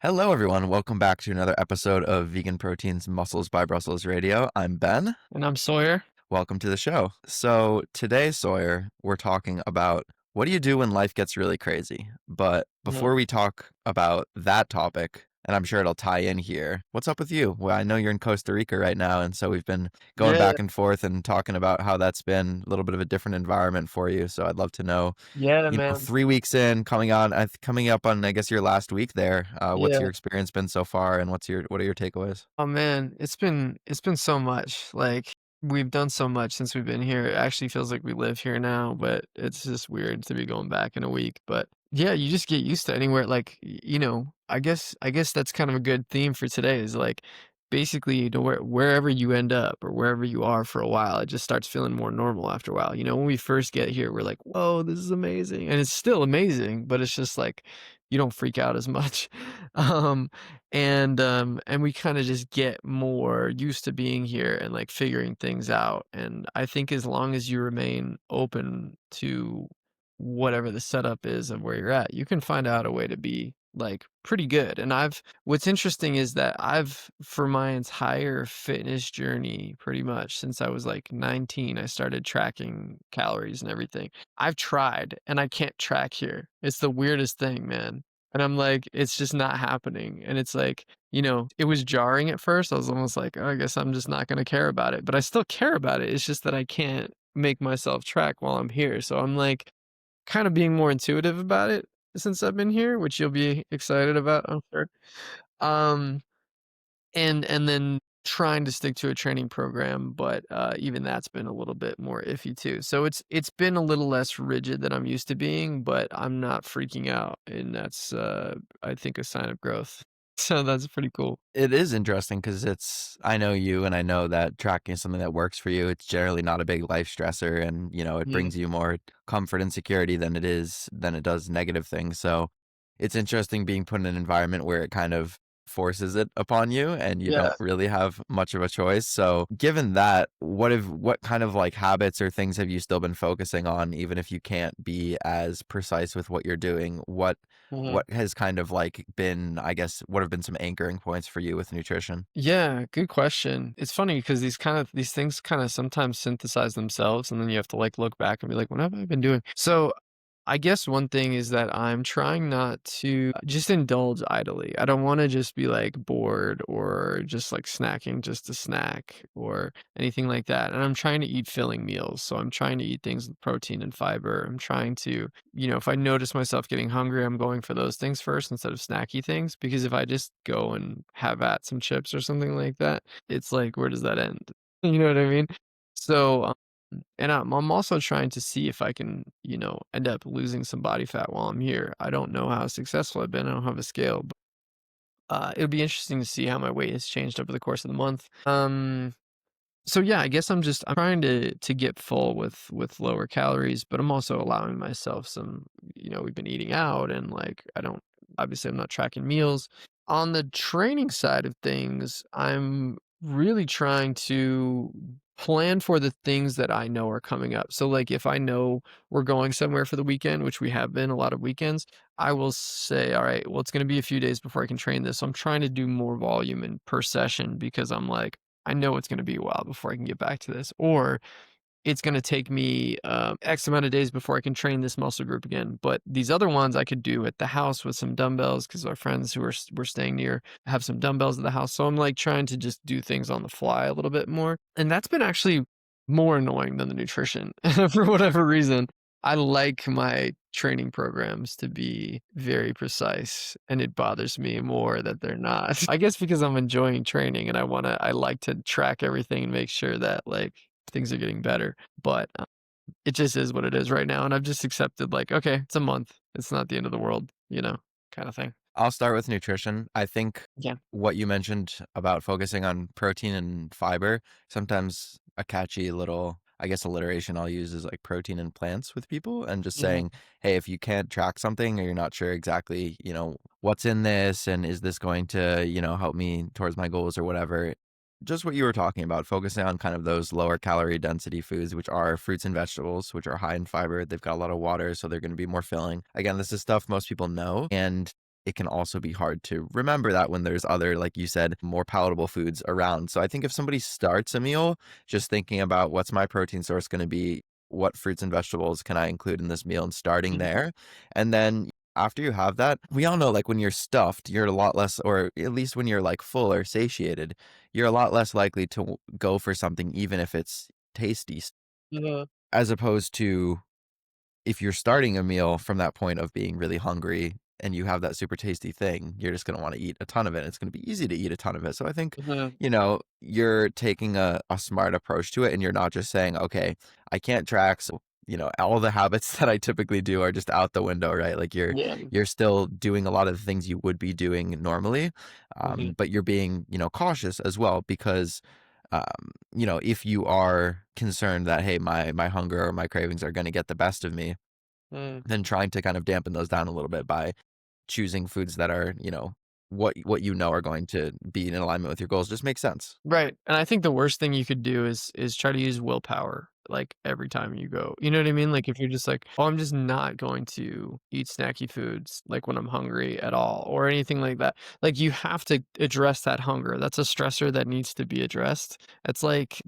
Hello, everyone. Welcome back to another episode of Vegan Proteins Muscles by Brussels Radio. I'm Ben. And I'm Sawyer. Welcome to the show. So, today, Sawyer, we're talking about what do you do when life gets really crazy? But Yeah. before we talk about that topic, and I'm sure it'll tie in here, what's up with you? Well, I know you're in Costa Rica right now, and so we've been going Yeah. back and forth and talking about how that's been a little bit of a different environment for you. So, I'd love to know, Yeah, man. 3 weeks in, coming up on, I guess, your last week there. What's Yeah. your experience been so far, and what are your takeaways? Oh man, it's been so much. Like we've done so much since we've been here. It actually feels like we live here now, but it's just weird to be going back in a week. But yeah, you just get used to anywhere like I guess that's kind of a good theme for today is like basically wherever you end up or wherever you are for a while, it just starts feeling more normal after a while. When we first get here, we're like, "Whoa, this is amazing." And it's still amazing, but it's just like you don't freak out as much. Um and we kind of just get more used to being here and like figuring things out. And I think as long as you remain open to whatever the setup is of where you're at, you can find out a way to be like pretty good. And what's interesting is that I've, for my entire fitness journey, pretty much since I was like 19, I started tracking calories and everything. I've tried and I can't track here. It's the weirdest thing, man. And I'm like, it's just not happening. And it's like, it was jarring at first. I was almost like, oh, I guess I'm just not going to care about it. But I still care about it. It's just that I can't make myself track while I'm here. So I'm like kind of being more intuitive about it since I've been here, which you'll be excited about, I'm sure. Um, and then trying to stick to a training program, but even that's been a little bit more iffy too. So it's been a little less rigid than I'm used to being, but I'm not freaking out, and that's I think a sign of growth. So that's pretty cool. It is interesting because I know you and I know that tracking is something that works for you. It's generally not a big life stressor and, it Yeah. brings you more comfort and security than it does negative things. So it's interesting being put in an environment where it kind of forces it upon you and you Yeah. don't really have much of a choice. So given that, what kind of like habits or things have you still been focusing on, even if you can't be as precise with what you're doing? Mhm. What has kind of like been, I guess, what have been some anchoring points for you with nutrition? Yeah, good question. It's funny because these things kind of sometimes synthesize themselves, and then you have to like look back and be like, what have I been doing? So I guess one thing is that I'm trying not to just indulge idly. I don't want to just be like bored or just like snacking just to snack or anything like that. And I'm trying to eat filling meals. So I'm trying to eat things with protein and fiber. I'm trying to, if I notice myself getting hungry, I'm going for those things first instead of snacky things. Because if I just go and have at some chips or something like that, it's like, where does that end? You know what I mean? So and I'm also trying to see if I can, end up losing some body fat while I'm here. I don't know how successful I've been. I don't have a scale, but it'll be interesting to see how my weight has changed over the course of the month. So yeah, I guess I'm trying to get full with lower calories, but I'm also allowing myself some, we've been eating out and like I don't obviously I'm not tracking meals. On the training side of things, I'm really trying to plan for the things that I know are coming up. So like if I know we're going somewhere for the weekend, which we have been a lot of weekends, I will say, all right, well, it's going to be a few days before I can train this. So I'm trying to do more volume in per session because I'm like, I know it's going to be a while before I can get back to this, or it's going to take me X amount of days before I can train this muscle group again. But these other ones I could do at the house with some dumbbells because our friends who were staying near have some dumbbells at the house. So I'm like trying to just do things on the fly a little bit more. And that's been actually more annoying than the nutrition for whatever reason. I like my training programs to be very precise and it bothers me more that they're not. I guess because I'm enjoying training and I like to track everything and make sure that like things are getting better. But it just is what it is right now. And I've just accepted like, okay, it's a month. It's not the end of the world, kind of thing. I'll start with nutrition. I think Yeah. what you mentioned about focusing on protein and fiber, sometimes a catchy little, I guess, alliteration I'll use is like protein and plants with people and just Hmm. saying, hey, if you can't track something or you're not sure exactly, what's in this and is this going to, help me towards my goals or whatever, just what you were talking about, focusing on kind of those lower calorie density foods, which are fruits and vegetables, which are high in fiber. They've got a lot of water, so they're going to be more filling. Again, this is stuff most people know. And it can also be hard to remember that when there's other, like you said, more palatable foods around. So I think if somebody starts a meal just thinking about what's my protein source going to be, what fruits and vegetables can I include in this meal, and starting Mhm. there, and then after you have that, we all know like when you're stuffed, you're a lot less, or at least when you're like full or satiated, you're a lot less likely to go for something, even if it's tasty, Mhm. as opposed to if you're starting a meal from that point of being really hungry and you have that super tasty thing, you're just gonna wanna eat a ton of it. It's gonna be easy to eat a ton of it. So I think, Mhm. you're taking a smart approach to it, and you're not just saying, "Okay, I can't track, so, all the habits that I typically do are just out the window," right? Like, Yeah. you're still doing a lot of the things you would be doing normally, Mhm. but you're being, cautious as well because, if you are concerned that, "Hey, my hunger or my cravings are gonna get the best of me," Mm. then trying to kind of dampen those down a little bit by choosing foods that are, what are going to be in alignment with your goals just makes sense. Right, and I think the worst thing you could do is try to use willpower, like, every time you go, you know what I mean? Like, if you're just like, "Oh, I'm just not going to eat snacky foods, like, when I'm hungry at all," or anything like that. Like, you have to address that hunger. That's a stressor that needs to be addressed. It's like,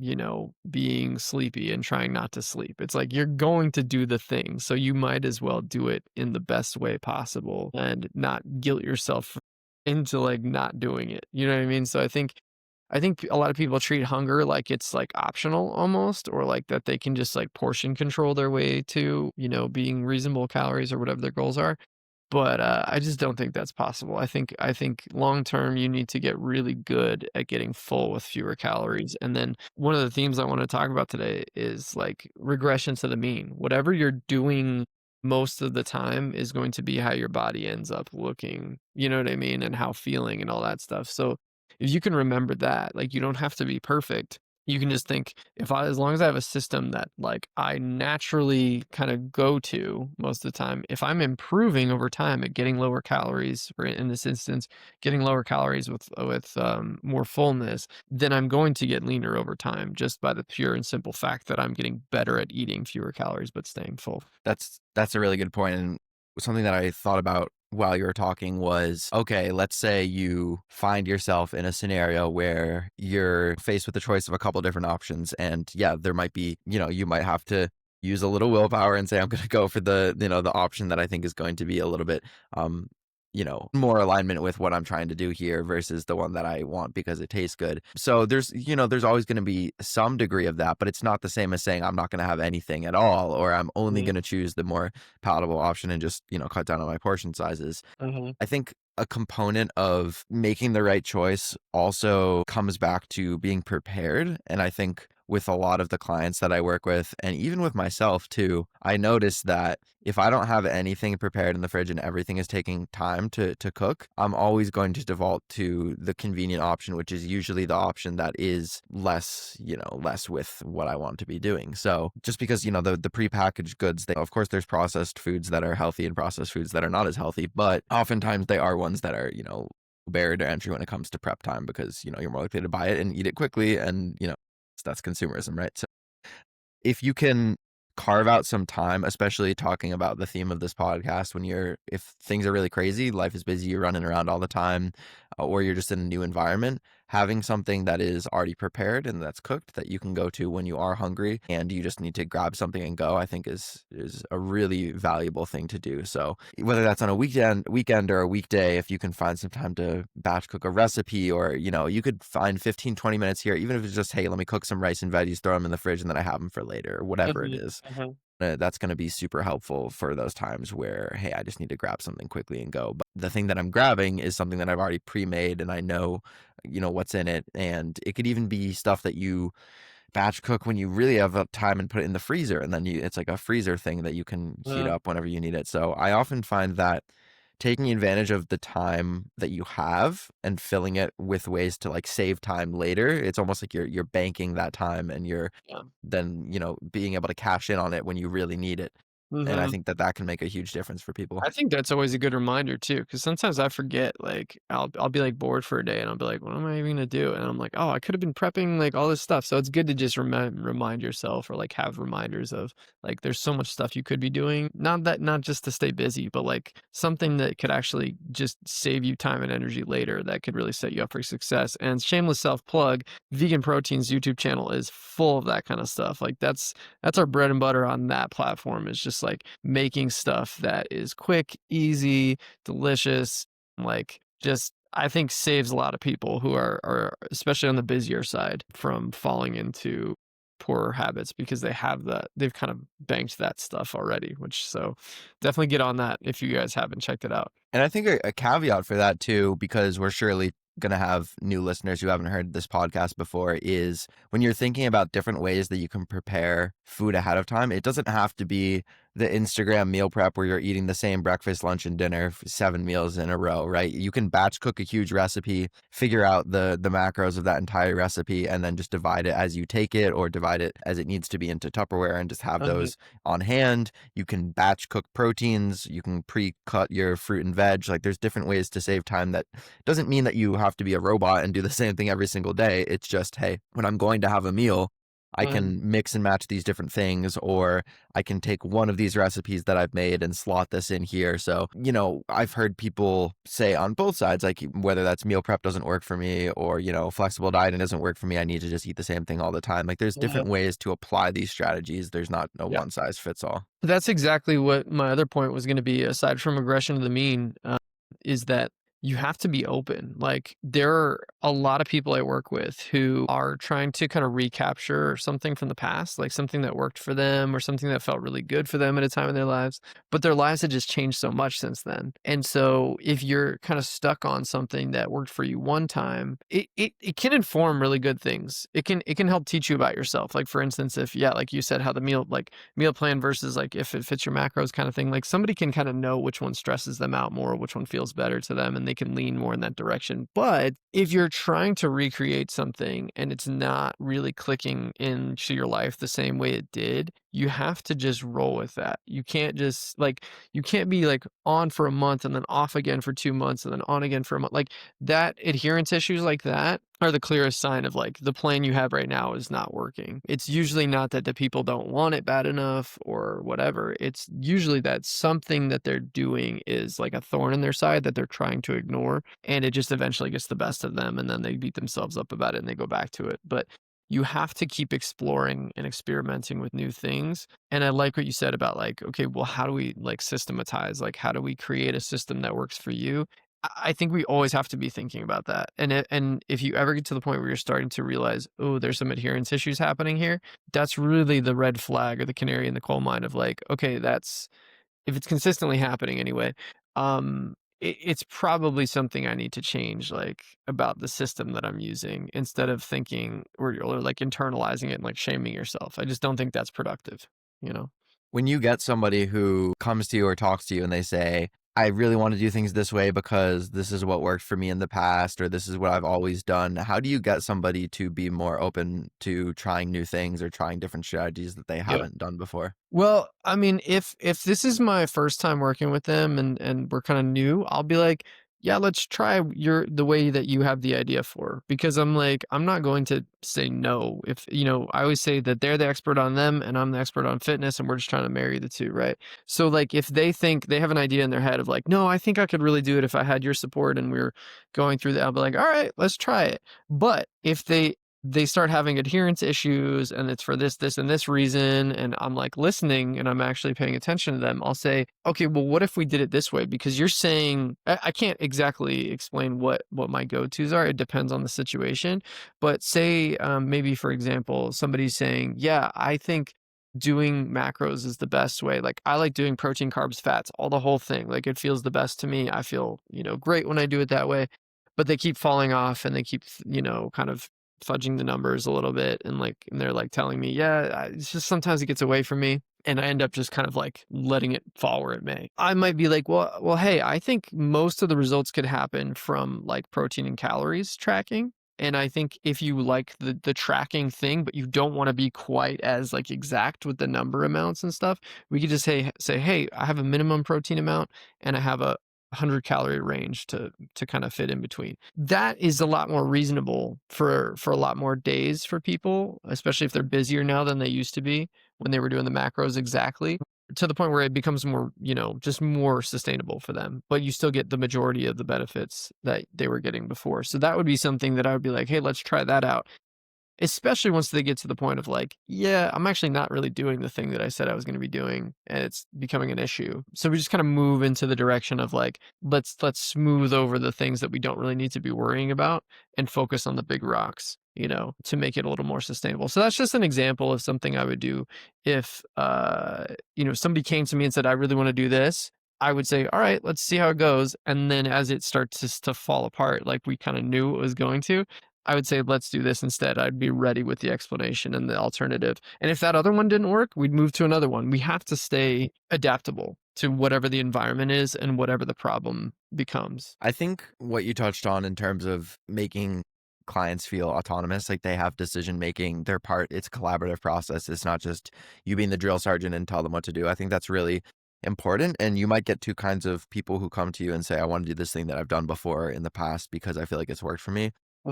being sleepy and trying not to sleep. It's like you're going to do the thing, so you might as well do it in the best way possible and not guilt yourself into, like, not doing it, you know what I mean? So I think a lot of people treat hunger like it's, like, optional almost, or, like, that they can just, like, portion control their way to, being reasonable calories or whatever their goals are. But, I just don't think that's possible. I think long term, you need to get really good at getting full with fewer calories, and then one of the themes I wanna talk about today is, like, regression to the mean. Whatever you're doing most of the time is going to be how your body ends up looking, you know what I mean, and how feeling and all that stuff. So, if you can remember that, like, you don't have to be perfect. You can just think, as long as I have a system that, like, I naturally kinda go to most of the time, if I'm improving over time at getting lower calories, for in this instance, getting lower calories with more fullness, then I'm going to get leaner over time just by the pure and simple fact that I'm getting better at eating fewer calories but staying full. That's a really good point, and something that I thought about while you were talking was, okay, let's say you find yourself in a scenario where you're faced with the choice of a couple different options, and yeah, there might be, you might have to use a little willpower and say, I'm gonna go for the option that I think is going to be a little bit, um, more alignment with what I'm trying to do here versus the one that I want because it tastes good. So there's always going to be some degree of that, but it's not the same as saying I'm not going to have anything at all, or I'm only Mhm, going to choose the more palatable option and just, cut down on my portion sizes. mhm, I think a component of making the right choice also comes back to being prepared. And I think with a lot of the clients that I work with, and even with myself too, I notice that if I don't have anything prepared in the fridge and everything is taking time to cook, I'm always going to default to the convenient option, which is usually the option that is less with what I want to be doing. So just because, the prepackaged goods, of course, there's processed foods that are healthy and processed foods that are not as healthy, but oftentimes they are ones that are, barrier to entry when it comes to prep time because, you're more likely to buy it and eat it quickly. And, that's consumerism, right? So if you can carve out some time, especially talking about the theme of this podcast, if things are really crazy, life is busy, you're running around all the time, or you're just in a new environment, having something that is already prepared and that's cooked that you can go to when you are hungry and you just need to grab something and go, I think is a really valuable thing to do. So whether that's on a weekend or a weekday, if you can find some time to batch cook a recipe, or you could find 15-20 minutes here, even if it's just, hey, let me cook some rice and veggies, throw them in the fridge, and then I have them for later, or whatever it mhm, is. mhm, That's going to be super helpful for those times where, hey, I just need to grab something quickly and go. But the thing that I'm grabbing is something that I've already pre-made and I know, what's in it. And it could even be stuff that you batch cook when you really have time and put it in the freezer. And then it's like a freezer thing that you can heat mhm, up whenever you need it. So I often find that taking advantage of the time that you have and filling it with ways to like save time later, it's almost like you're banking that time and you're yeah. then, being able to cash in on it when you really need it. And I Mhm. think that that can make a huge difference for people. I think that's always a good reminder too, because sometimes I forget. Like I'll be like bored for a day, and I'll be like, "What am I even gonna do?" And I'm like, "Oh, I could have been prepping like all this stuff." So it's good to just remind yourself, or like have reminders of like there's so much stuff you could be doing. Not just to stay busy, but like something that could actually just save you time and energy later. That could really set you up for success. And shameless self plug, Vegan Proteins YouTube channel is full of that kind of stuff. Like that's our bread and butter on that platform, is just like making stuff that is quick, easy, delicious, like just I think saves a lot of people who are especially on the busier side from falling into poorer habits because they've kind of banked that stuff already, which so definitely get on that if you guys haven't checked it out. And I think a caveat for that too, because we're surely going to have new listeners who haven't heard this podcast before, is when you're thinking about different ways that you can prepare food ahead of time, it doesn't have to be the Instagram meal prep where you're eating the same breakfast, lunch, and dinner 7 meals in a row, right? You can batch cook a huge recipe, figure out the macros of that entire recipe, and then just divide it as you take it, or divide it as it needs to be into Tupperware, and just have Uh-huh. those on hand. You can batch cook proteins. You can pre-cut your fruit and veg. Like there's different ways to save time. That doesn't mean that you have to be a robot and do the same thing every single day. It's just, hey, when I'm going to have a meal, I Uh-huh. can mix and match these different things, or I can take one of these recipes that I've made and slot this in here. So, I've heard people say on both sides, like whether that's meal prep doesn't work for me, or, flexible dieting doesn't work for me, I need to just eat the same thing all the time. Like there's Uh-huh. different ways to apply these strategies. There's not a Yeah. one size fits all. That's exactly what my other point was going to be, aside from aggression to the mean, is that you have to be open. Like, there are a lot of people I work with who are trying to kind of recapture something from the past, like something that worked for them or something that felt really good for them at a time in their lives. But their lives had just changed so much since then. And so, if you're kind of stuck on something that worked for you one time, it can inform really good things. It can help teach you about yourself. Like, for instance, if, yeah, like you said, how the meal plan versus like if it fits your macros kind of thing, like somebody can kind of know which one stresses them out more, which one feels better to them, and they can lean more in that direction. But if you're trying to recreate something and it's not really clicking into your life the same way it did, you have to just roll with that. You can't be like on for a month and then off again for 2 months and then on again for a month. Like that adherence issues like that are the clearest sign of like the plan you have right now is not working. It's usually not that the people don't want it bad enough or whatever. It's usually that something that they're doing is like a thorn in their side that they're trying to ignore, and it just eventually gets the best of them, and then they beat themselves up about it and they go back to it. But you have to keep exploring and experimenting with new things. And I like what you said about like, okay, well, how do we like systematize? Like, how do we create a system that works for you? I think we always have to be thinking about that. And if you ever get to the point where you're starting to realize, oh, there's some adherence issues happening here, that's really the red flag or the canary in the coal mine of like, okay, that's if it's consistently happening anyway, it's probably something I need to change, like about the system that I'm using, instead of thinking or like internalizing it and like shaming yourself. I just don't think that's productive, you know? When you get somebody who comes to you or talks to you and they say, I really want to do things this way because this is what worked for me in the past, or this is what I've always done, how do you get somebody to be more open to trying new things or trying different strategies that they Yeah. haven't done before? Well, I mean, if this is my first time working with them and we're kind of new, I'll be like, yeah, let's try the way that you have the idea for, because I'm like, I'm not going to say no. If, I always say that they're the expert on them and I'm the expert on fitness and we're just trying to marry the two, right? So like if they think they have an idea in their head of like, no, I think I could really do it if I had your support and we are going through that, I'll be like, all right, let's try it. But if they start having adherence issues and it's for this and this reason, and I'm like listening and I'm actually paying attention to them, I'll say, okay, well, what if we did it this way? Because you're saying I can't exactly explain what my go-tos are. It depends on the situation. But say maybe for example, somebody's saying, yeah, I think doing macros is the best way. Like I like doing protein, carbs, fats, all the whole thing. Like it feels the best to me. I feel, great when I do it that way. But they keep falling off and they keep, kind of fudging the numbers a little bit, and they're like telling me, yeah, it's just sometimes it gets away from me, and I end up just kind of like letting it fall where it may. I might be like, well, hey, I think most of the results could happen from like protein and calories tracking. And I think if you like the tracking thing, but you don't want to be quite as like exact with the number amounts and stuff, we could just say, hey, I have a minimum protein amount and I have a 100-calorie range to kind of fit in between. That is a lot more reasonable for a lot more days for people, especially if they're busier now than they used to be when they were doing the macros exactly, to the point where it becomes more, just more sustainable for them, but you still get the majority of the benefits that they were getting before. So that would be something that I would be like, "Hey, let's try that out." Especially once they get to the point of like, "Yeah, I'm actually not really doing the thing that I said I was gonna be doing, and it's becoming an issue." So we just kinda move into the direction of like, let's smooth over the things that we don't really need to be worrying about and focus on the big rocks, to make it a little more sustainable. So that's just an example of something I would do if, somebody came to me and said, "I really wanna do this." I would say, "All right, let's see how it goes." And then as it starts to fall apart, like we kinda knew it was going to, I would say, "Let's do this instead." I'd be ready with the explanation and the alternative. And if that other one didn't work, we'd move to another one. We have to stay adaptable to whatever the environment is and whatever the problem becomes. I think what you touched on in terms of making clients feel autonomous, like they have decision making, their part, it's a collaborative process. It's not just you being the drill sergeant and tell them what to do. I think that's really important. And you might get two kinds of people who come to you and say, I want to do this thing that I've done before in the past because I feel like it's worked for me.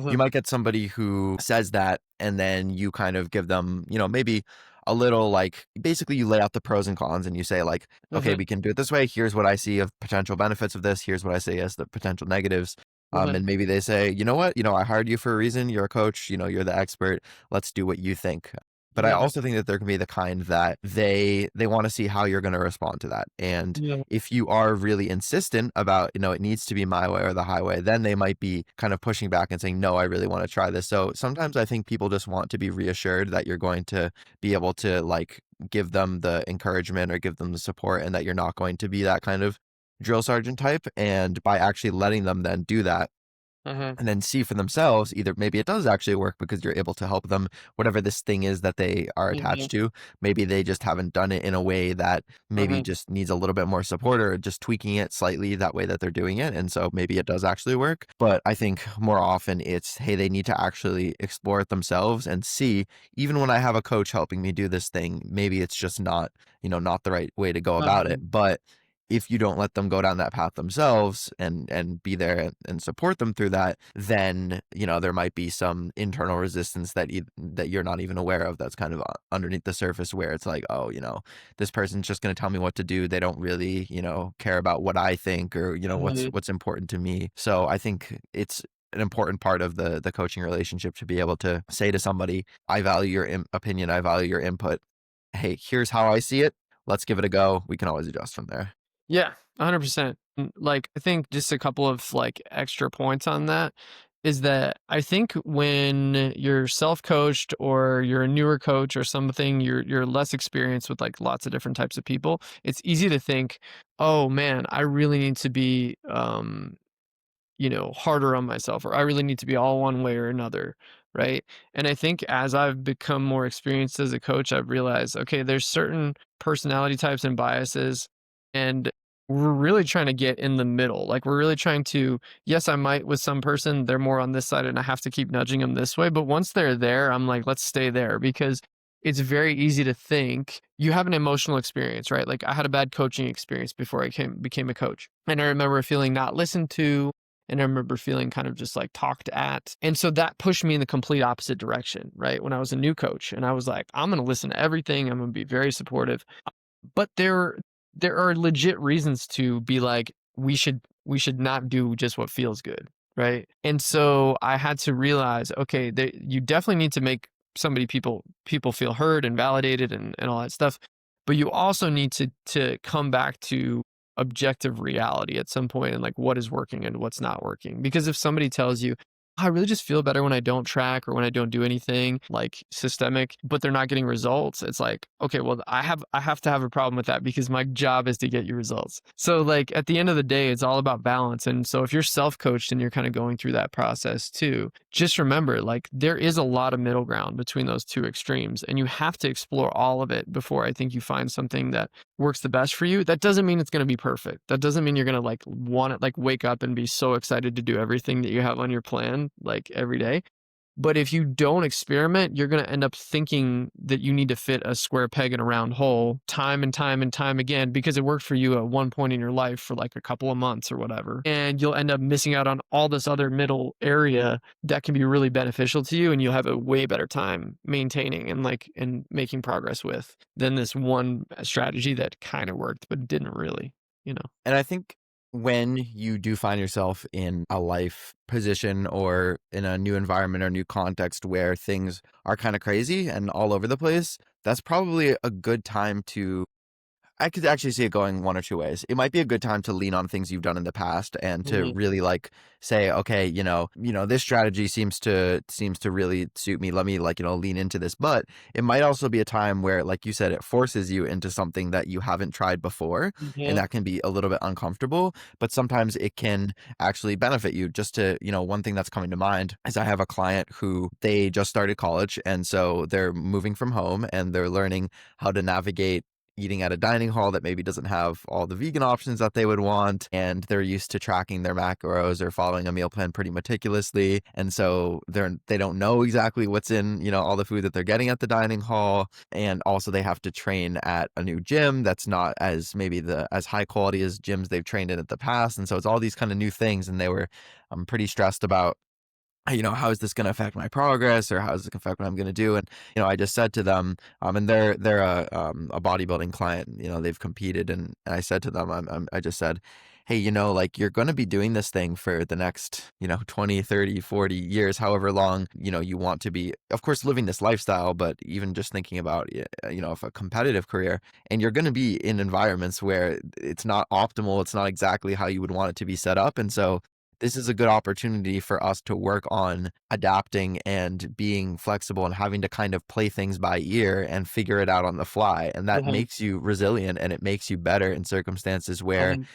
You Mhm, might get somebody who says that, and then you kind of give them, maybe a little like basically you lay out the pros and cons and you say like, okay, mhm, we can do it this way. Here's what I see of potential benefits of this. Here's what I see as the potential negatives. mhm. And maybe they say, you know what, I hired you for a reason. You're a coach, you're the expert. Let's do what you think. But I Yeah, also think that there can be the kind that they want to see how you're going to respond to that. And yeah, if you are really insistent about, it needs to be my way or the highway, then they might be kind of pushing back and saying, no, I really want to try this. So sometimes I think people just want to be reassured that you're going to be able to like give them the encouragement or give them the support and that you're not going to be that kind of drill sergeant type. And by actually letting them then do that, mhm, and then see for themselves, either maybe it does actually work because you're able to help them, whatever this thing is that they are mhm, attached to. Maybe they just haven't done it in a way that maybe mhm, just needs a little bit more support or just tweaking it slightly that way that they're doing it. And so maybe it does actually work. But I think more often it's, hey, they need to actually explore it themselves and see, even when I have a coach helping me do this thing, maybe it's just not, not the right way to go about it. uh-huh, But if you don't let them go down that path themselves and be there and support them through that, then there might be some internal resistance that you're not even aware of. That's kind of underneath the surface, where it's like, oh, this person's just going to tell me what to do. They don't really care about what I think or mhm. what's important to me. So I think it's an important part of the coaching relationship to be able to say to somebody, I value your opinion, I value your input. Hey, here's how I see it. Let's give it a go. We can always adjust from there. Yeah, 100%. Like, I think just a couple of like extra points on that is that I think when you're self-coached or you're a newer coach or something, you're less experienced with like lots of different types of people. It's easy to think, "Oh man, I really need to be harder on myself, or I really need to be all one way or another." Right. And I think as I've become more experienced as a coach, I've realized, okay, there's certain personality types and biases, and we're really trying to get in the middle. Like, we're really trying to, yes, I might with some person, they're more on this side and I have to keep nudging them this way. But once they're there, I'm like, let's stay there because it's very easy to think you have an emotional experience, right? Like, I had a bad coaching experience before I became a coach. And I remember feeling not listened to, and I remember feeling kind of just like talked at. And so that pushed me in the complete opposite direction, right? When I was a new coach and I was like, I'm going to listen to everything. I'm going to be very supportive. But there are legit reasons to be like, we should not do just what feels good, right? And so I had to realize, okay, you definitely need to make people feel heard and validated and all that stuff. But you also need to come back to objective reality at some point and like what is working and what's not working. Because if somebody tells you, I really just feel better when I don't track or when I don't do anything like systemic, but they're not getting results. It's like, okay, well, I have to have a problem with that because my job is to get you results. So like at the end of the day, it's all about balance. And so if you're self-coached and you're kind of going through that process too, just remember like there is a lot of middle ground between those two extremes, and you have to explore all of it before I think you find something that works the best for you. That doesn't mean it's going to be perfect. That doesn't mean you're going to like want to like wake up and be so excited to do everything that you have on your plan like every day. But if you don't experiment, you're gonna end up thinking that you need to fit a square peg in a round hole time and time and time again because it worked for you at one point in your life for like a couple of months or whatever. And you'll end up missing out on all this other middle area that can be really beneficial to you, and you'll have a way better time maintaining and making progress with than this one strategy that kind of worked but didn't really, you know. And I think when you do find yourself in a life position or in a new environment or new context where things are kind of crazy and all over the place, that's probably a good time to I could actually see it going one or two ways. It might be a good time to lean on things you've done in the past and to Mhm, really like say, okay, this strategy seems to really suit me. Let me lean into this. But it might also be a time where, like you said, it forces you into something that you haven't tried before, and mhm, that can be a little bit uncomfortable. But sometimes it can actually benefit you. Just to, one thing that's coming to mind is I have a client who they just started college, and so they're moving from home and they're learning how to navigate eating at a dining hall that maybe doesn't have all the vegan options that they would want, and they're used to tracking their macros or following a meal plan pretty meticulously, and so they don't know exactly what's in all the food that they're getting at the dining hall, and also they have to train at a new gym that's not as maybe the as high quality as gyms they've trained in at the past, and so it's all these kind of new things, and they were pretty stressed about how is this going to affect my progress, or how is it going to affect what I'm going to do? And, I just said to them, and they're a bodybuilding client, they've competed. And I said to them, I just said, hey, like you're going to be doing this thing for the next, 20, 30, 40 years, however long, you want to be, of course, living this lifestyle, but even just thinking about, if a competitive career, and you're going to be in environments where it's not optimal. It's not exactly how you would want it to be set up. And so, this is a good opportunity for us to work on adapting and being flexible and having to kind of play things by ear and figure it out on the fly. And that mhm, makes you resilient and it makes you better in circumstances where mhm,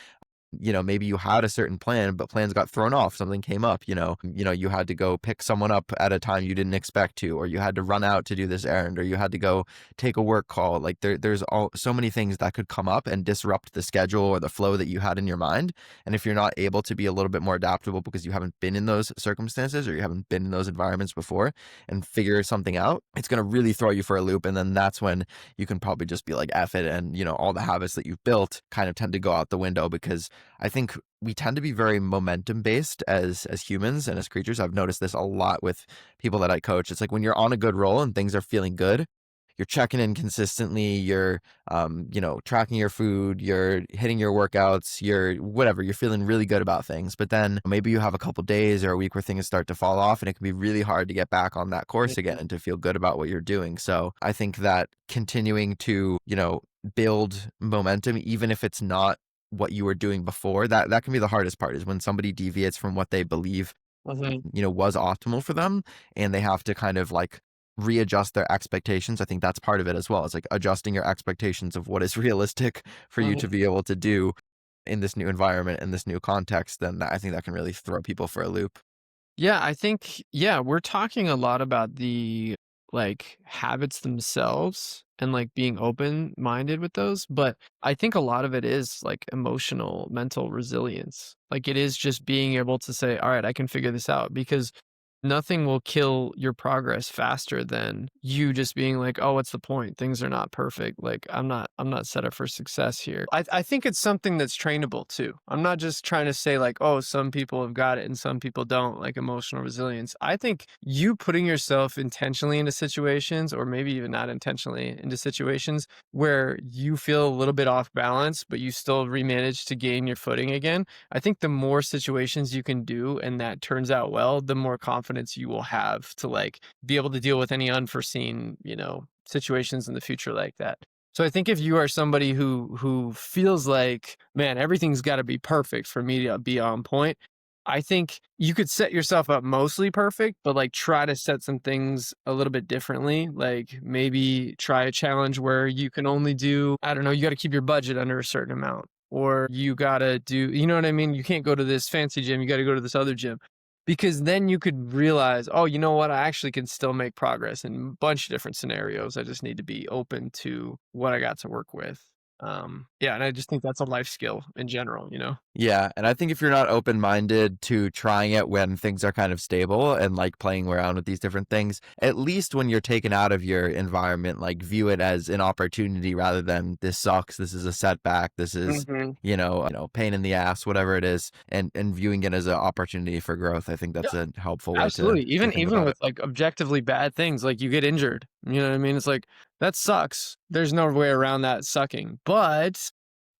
maybe you had a certain plan, but plans got thrown off. Something came up, you had to go pick someone up at a time you didn't expect to, or you had to run out to do this errand, or you had to go take a work call. Like there's so many things that could come up and disrupt the schedule or the flow that you had in your mind. And if you're not able to be a little bit more adaptable because you haven't been in those circumstances or you haven't been in those environments before and figure something out, it's going to really throw you for a loop. And then that's when you can probably just be like, F it. And, all the habits that you've built kind of tend to go out the window because I think we tend to be very momentum based as humans and as creatures. I've noticed this a lot with people that I coach. It's like when you're on a good roll and things are feeling good, you're checking in consistently, you're tracking your food, you're hitting your workouts, you're whatever, you're feeling really good about things. But then maybe you have a couple days or a week where things start to fall off and it can be really hard to get back on that course again mhm, and to feel good about what you're doing. So I think that continuing to, build momentum, even if it's not what you were doing before, that can be the hardest part is when somebody deviates from what they believe, mhm, was optimal for them, and they have to kind of like readjust their expectations. I think that's part of it as well. It's like adjusting your expectations of what is realistic for you to mhm. be able to do in this new environment, in this new context, then I think that can really throw people for a loop. Yeah, I think, yeah, we're talking a lot about the habits themselves and being open minded with those. But I think a lot of it is like emotional, mental resilience. Like it is just being able to say, all right, I can figure this out because nothing will kill your progress faster than you just being like, "Oh, what's the point? Things are not perfect. Like, I'm not set up for success here." I think it's something that's trainable too. I'm not just trying to say like, "Oh, some people have got it and some people don't," like emotional resilience. I think you putting yourself intentionally into situations or maybe even not intentionally into situations where you feel a little bit off balance, but you still manage to gain your footing again. I think the more situations you can do and that turns out well, the more confidence you will have to be able to deal with any unforeseen, situations in the future like that. So I think if you are somebody who feels like, man, everything's got to be perfect for me to be on point, I think you could set yourself up mostly perfect, but try to set some things a little bit differently. Like maybe try a challenge where you can only do, I don't know, you got to keep your budget under a certain amount, or you got to do, you know what I mean? You can't go to this fancy gym, you got to go to this other gym. Because then you could realize, oh, you know what? I actually can still make progress in a bunch of different scenarios. I just need to be open to what I got to work with. Yeah, and I just think that's a life skill in general, you know? Yeah, and I think if you're not open-minded to trying it when things are kind of stable and, like, playing around with these different things, at least when you're taken out of your environment, like, view it as an opportunity rather than, "This sucks, this is a setback, this is, Mhm. pain in the ass," whatever it is, and viewing it as an opportunity for growth. I think Yeah, that's a helpful way to absolutely. Even think even about it. with, like, objectively bad things, like, you get injured, you know what I mean? It's like, that sucks. There's no way around that sucking, but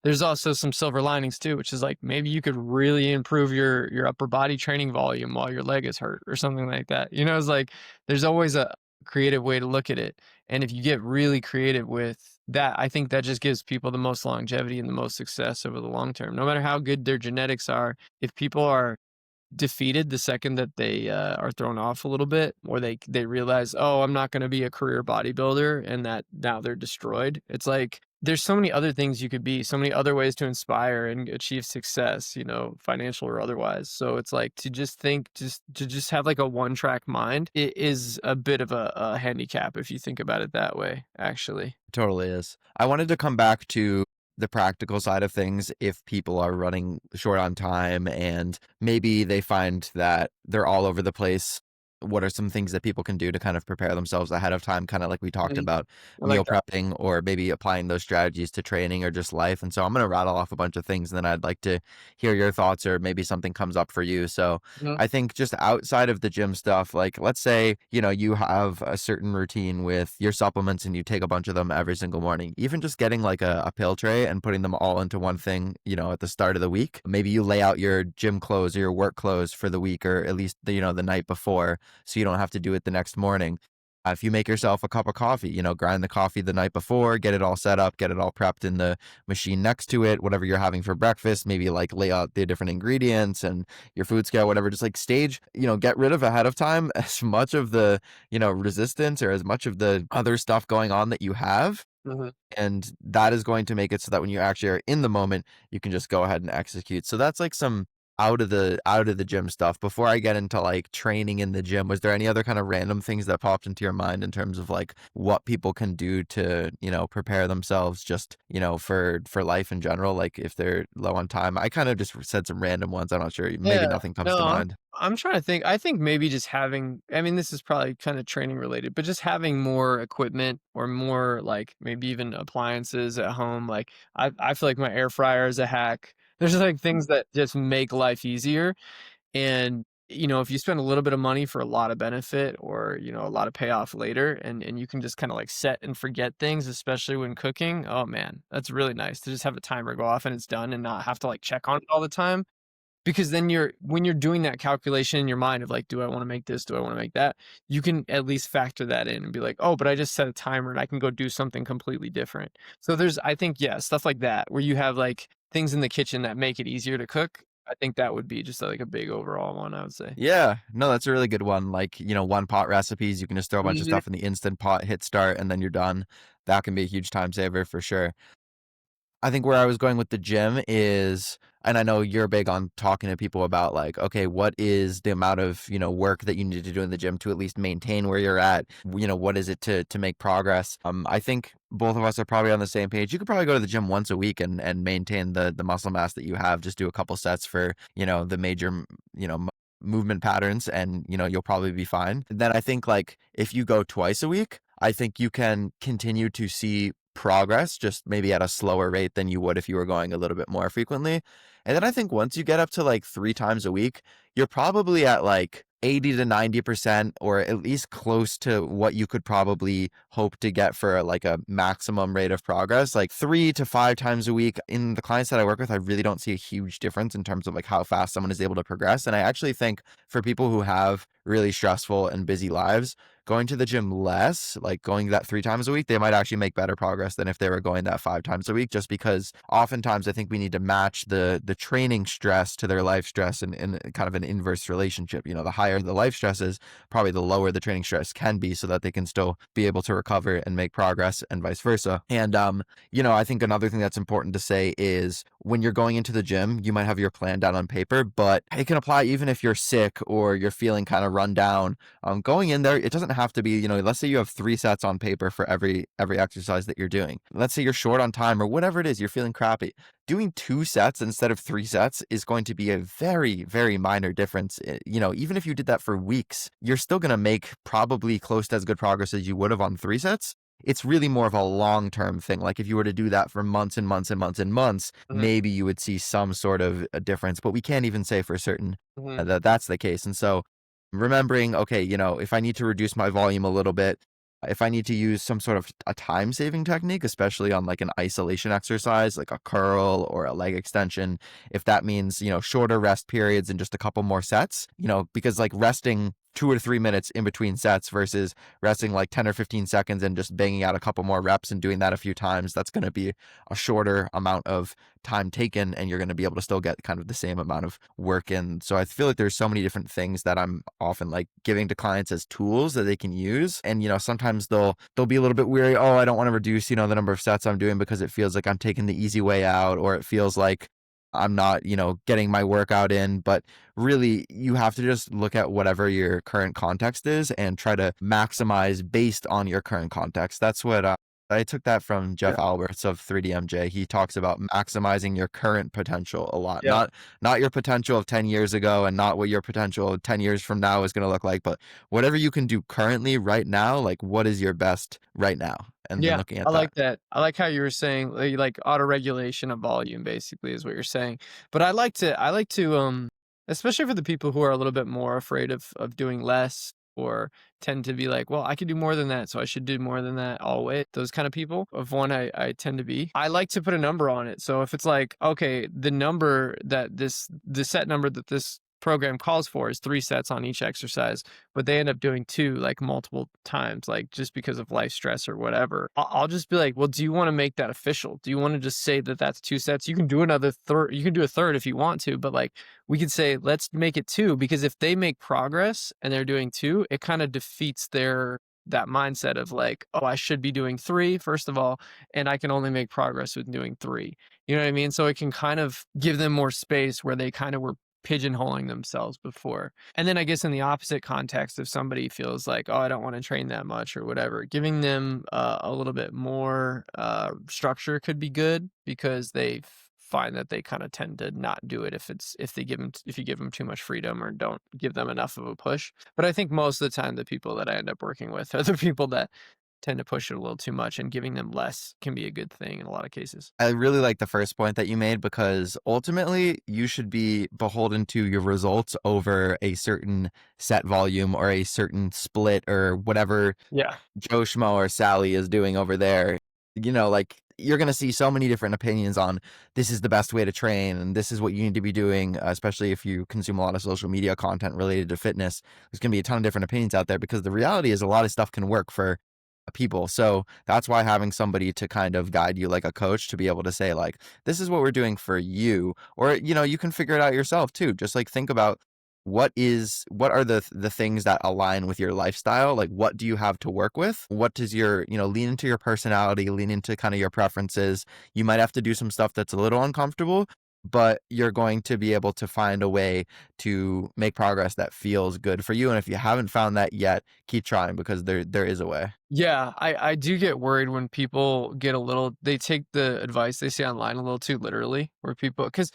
there's also some silver linings too, which is, like, maybe you could really improve your upper body training volume while your leg is hurt or something like that. You know, it's like, there's always a creative way to look at it, and if you get really creative with that, I think that just gives people the most longevity and the most success over the long term. No matter how good their genetics are, if people are defeated the second that they, are thrown off a little bit, or they realize, "Oh, I'm not gonna be a career bodybuilder," and that now they're destroyed. It's like, there's so many other things you could be, so many other ways to inspire and achieve success, you know, financial or otherwise. So it's like, to just have, like, a one-track mind, it is a bit of a handicap if you think about it that way, actually. Totally is. I wanted to come back to the practical side of things if people are running short on time and maybe they find that they're all over the place. What are some things that people can do to kind of prepare themselves ahead of time, kind of like we talked Mhm. about, I like meal that. prepping or maybe applying those strategies to training or just life? And so I'm going to rattle off a bunch of things and then I'd like to hear your thoughts or maybe something comes up for you. So Mhm. I think just outside of the gym stuff, like let's say, you have a certain routine with your supplements and you take a bunch of them every single morning. Even just getting like a pill tray and putting them all into one thing, at the start of the week. Maybe you lay out your gym clothes or your work clothes for the week or at least the night before so you don't have to do it the next morning. If you make yourself a cup of coffee, grind the coffee the night before, get it all set up, get it all prepped in the machine next to it, whatever you're having for breakfast, maybe like lay out the different ingredients and your food scale, whatever, just like stage, get rid of ahead of time as much of the, resistance or as much of the other stuff going on that you have. Mhm. And that is going to make it so that when you actually are in the moment, you can just go ahead and execute. So that's like some out of the gym stuff. Before I get into like training in the gym, was there any other kind of random things that popped into your mind in terms of like what people can do to, prepare themselves just, for life in general, like if they're low on time? I kind of just said some random ones. I'm not sure. Maybe Yeah. nothing comes No, to I'm mind. I'm trying to think. I think maybe just having, I mean, this is probably kind of training related, but just having more equipment or more, like, maybe even appliances at home. Like, I feel like my air fryer is a hack. There's just like things that just make life easier. And, if you spend a little bit of money for a lot of benefit or, a lot of payoff later, and you can just kind of like set and forget things, especially when cooking. Oh man, that's really nice to just have a timer go off and it's done and not have to like check on it all the time. Because then when you're doing that calculation in your mind of like, "Do I wanna make this? Do I wanna make that?" You can at least factor that in and be like, "Oh, but I just set a timer and I can go do something completely different." So there's, I think, yeah, stuff like that, where you have, like, things in the kitchen that make it easier to cook. I think that would be just, like, a big overall one, I would say. Yeah, no, that's a really good one. Like, one pot recipes, you can just throw a bunch of Mhm. stuff in the instant pot, hit start, and then you're done. That can be a huge time saver for sure. I think where I was going with the gym is, and I know you're big on talking to people about like, okay, what is the amount of, work that you need to do in the gym to at least maintain where you're at? What is it to make progress? I think both of us are probably on the same page. You could probably go to the gym once a week and maintain the muscle mass that you have. Just do a couple sets for, the major, movement patterns and, you'll probably be fine. Then I think like if you go twice a week, I think you can continue to see progress, just maybe at a slower rate than you would if you were going a little bit more frequently. And then I think once you get up to like 3 times a week, you're probably at like 80 to 90% or at least close to what you could probably hope to get for like a maximum rate of progress. Like 3 to 5 times a week in the clients that I work with, I really don't see a huge difference in terms of like how fast someone is able to progress. And I actually think for people who have really stressful and busy lives, going to the gym less, like going that 3 times a week, they might actually make better progress than if they were going that 5 times a week, just because oftentimes I think we need to match the training stress to their life stress in kind of an inverse relationship. The higher the life stress is, probably the lower the training stress can be so that they can still be able to recover and make progress and vice versa. And I think another thing that's important to say is when you're going into the gym, you might have your plan down on paper, but it can apply even if you're sick or you're feeling kind of run down. Going in there, it doesn't have to be, let's say you have 3 sets on paper for every exercise that you're doing. Let's say you're short on time or whatever it is, you're feeling crappy. Doing 2 sets instead of 3 sets is going to be a very, very minor difference. Even if you did that for weeks, you're still going to make probably close to as good progress as you would have on 3 sets. It's really more of a long-term thing. Like if you were to do that for months and months and months and months, Mhm, maybe you would see some sort of a difference, but we can't even say for certain mhm, that that's the case. And so remembering, okay, if I need to reduce my volume a little bit, if I need to use some sort of a time saving technique, especially on like an isolation exercise, like a curl or a leg extension, if that means, shorter rest periods and just a couple more sets, because like resting 2 or 3 minutes in between sets versus resting like 10 or 15 seconds and just banging out a couple more reps and doing that a few times, that's going to be a shorter amount of time taken and you're going to be able to still get kind of the same amount of work in. So I feel like there's so many different things that I'm often like giving to clients as tools that they can use. And sometimes they'll be a little bit weary. Oh, I don't want to reduce, the number of sets I'm doing because it feels like I'm taking the easy way out, or it feels like I'm not, getting my workout in. But really, you have to just look at whatever your current context is and try to maximize based on your current context. That's what I took that from Jeff yeah, Alberts of 3DMJ. He talks about maximizing your current potential a lot, yeah. not your potential of 10 years ago and not what your potential of 10 years from now is going to look like, but whatever you can do currently right now, like what is your best right now? And then Yeah, looking I at that. like that. I like how you were saying, like auto-regulation of volume basically is what you're saying. But I like to, especially for the people who are a little bit more afraid of doing less or tend to be like, well, I could do more than that, so I should do more than that always. Those kind of people, of one I tend to be. I like to put a number on it. So if it's like, okay, the set number that this program calls for is 3 sets on each exercise, but they end up doing 2 like multiple times, like just because of life stress or whatever. I'll just be like, well, do you want to make that official? Do you want to just say that that's 2 sets? You can do another third, you can do a third if you want to, but like we could say, let's make it 2, because if they make progress and they're doing 2, it kind of defeats that mindset of like, oh, I should be doing 3, first of all, and I can only make progress with doing 3. You know what I mean? So it can kind of give them more space where they kind of were pigeonholing themselves before. And then I guess in the opposite context, if somebody feels like, oh, I don't want to train that much or whatever, giving them a little bit more structure could be good, because they find that they kind of tend to not do it if you give them too much freedom or don't give them enough of a push. But I think most of the time the people that I end up working with are the people that tend to push it a little too much, and giving them less can be a good thing in a lot of cases. I really like the first point that you made because ultimately you should be beholden to your results over a certain set volume or a certain split or whatever Yeah. Joe Schmo or Sally is doing over there. Like you're going to see so many different opinions on this is the best way to train and this is what you need to be doing, especially if you consume a lot of social media content related to fitness. There's going to be a ton of different opinions out there because the reality is a lot of stuff can work for people. So that's why having somebody to kind of guide you like a coach to be able to say like, this is what we're doing for you, or, you can figure it out yourself too. Just like think about what are the things that align with your lifestyle? Like what do you have to work with? What does your, lean into your personality, lean into kind of your preferences. You might have to do some stuff that's a little uncomfortable, but you're going to be able to find a way to make progress that feels good for you. And if you haven't found that yet, keep trying because there is a way. Yeah, I do get worried when people get a little they take the advice they see online a little too literally, where people because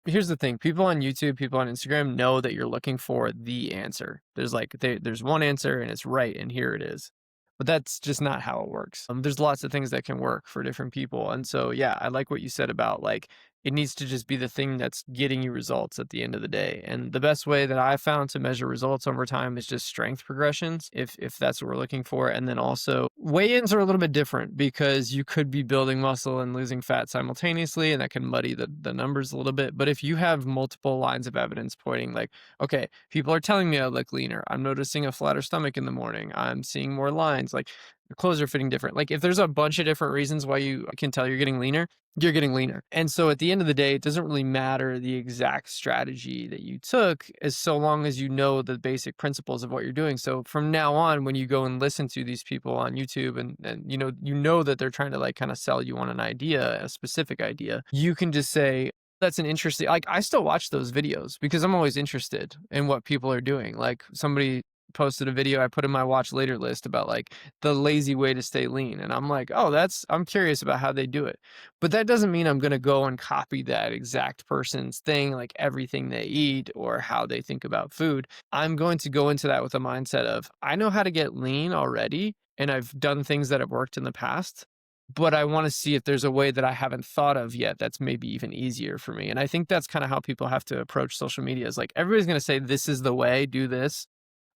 here's the thing, people on YouTube, people on Instagram know that you're looking for the answer. There's one answer and it's right and here it is. But that's just not how it works. There's lots of things that can work for different people. And so yeah, I like what you said about like it needs to just be the thing that's getting you results at the end of the day. And the best way that I found to measure results over time is just strength progressions, if that's what we're looking for. And then also weigh-ins are a little bit different because you could be building muscle and losing fat simultaneously, and that can muddy the numbers a little bit. But if you have multiple lines of evidence pointing like, okay, people are telling me I look leaner, I'm noticing a flatter stomach in the morning, I'm seeing more lines, like your clothes are fitting different. Like if there's a bunch of different reasons why you can tell you're getting leaner, you're getting leaner. And so at the end of the day, it doesn't really matter the exact strategy that you took, as so long as you know the basic principles of what you're doing. So from now on, when you go and listen to these people on YouTube and you know that they're trying to like kind of sell you on an idea, a specific idea, you can just say, that's an interesting, like I still watch those videos because I'm always interested in what people are doing. Like somebody posted a video I put in my watch later list about like the lazy way to stay lean. And I'm like, oh, I'm curious about how they do it. But that doesn't mean I'm going to go and copy that exact person's thing, like everything they eat or how they think about food. I'm going to go into that with a mindset of, I know how to get lean already, and I've done things that have worked in the past, but I want to see if there's a way that I haven't thought of yet that's maybe even easier for me. And I think that's kind of how people have to approach social media is like everybody's going to say this is the way, do this.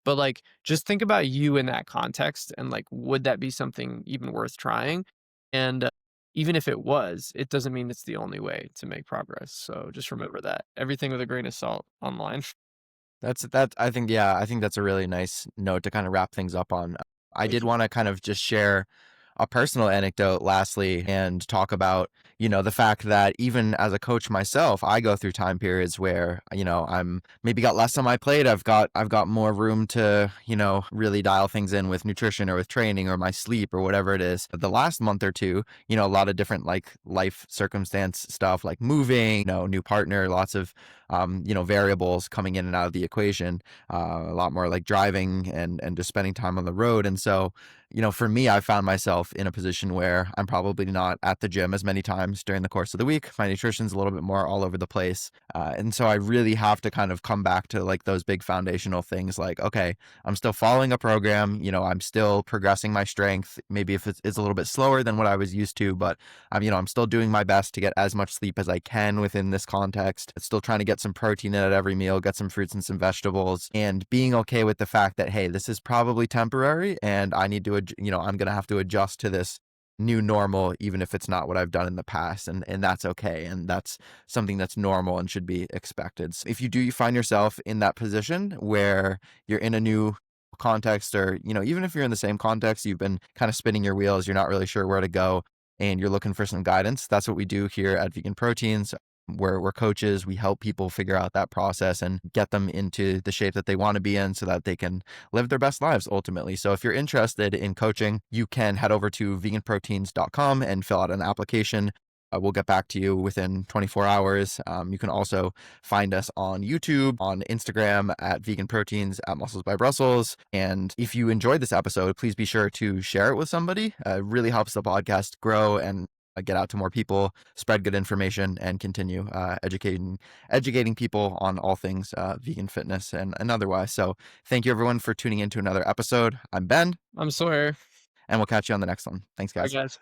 But like just think about you in that context and like would that be something even worth trying? And even if it was, it doesn't mean it's the only way to make progress. So just remember that. Everything with a grain of salt online. I think, yeah, I think that's a really nice note to kind of wrap things up on. I did want to kind of just share a personal anecdote lastly and talk about, the fact that even as a coach myself, I go through time periods where, I'm maybe got less on my plate. I've got more room to, really dial things in with nutrition or with training or my sleep or whatever it is. The last month or two, a lot of different like life circumstance stuff like moving, new partner, lots of variables coming in and out of the equation, a lot more like driving and just spending time on the road. And so, for me, I found myself in a position where I'm probably not at the gym as many times during the course of the week. My nutrition's a little bit more all over the place. And so I really have to kind of come back to like those big foundational things like, okay, I'm still following a program, I'm still progressing my strength. Maybe if it's a little bit slower than what I was used to, but I'm still doing my best to get as much sleep as I can within this context. Still trying to get some protein in at every meal, get some fruits and some vegetables, and being okay with the fact that, hey, this is probably temporary and I need to, I'm going to have to adjust to this new normal, even if it's not what I've done in the past. And that's okay. And that's something that's normal and should be expected. So if you find yourself in that position where you're in a new context or, even if you're in the same context, you've been kind of spinning your wheels, you're not really sure where to go and you're looking for some guidance, that's what we do here at Vegan Proteins. We're coaches. We help people figure out that process and get them into the shape that they want to be in so that they can live their best lives ultimately. So if you're interested in coaching, you can head over to veganproteins.com and fill out an application. We'll get back to you within 24 hours. You can also find us on YouTube, on Instagram at Vegan Proteins, at Muscles by Brussels. And if you enjoyed this episode, please be sure to share it with somebody. It really helps the podcast grow and get out to more people, spread good information, and continue educating people on all things vegan fitness and otherwise. So thank you everyone for tuning in to another episode. I'm Ben, I'm Sawyer. and we'll catch you on the next one. Thanks, Bye guys. guys.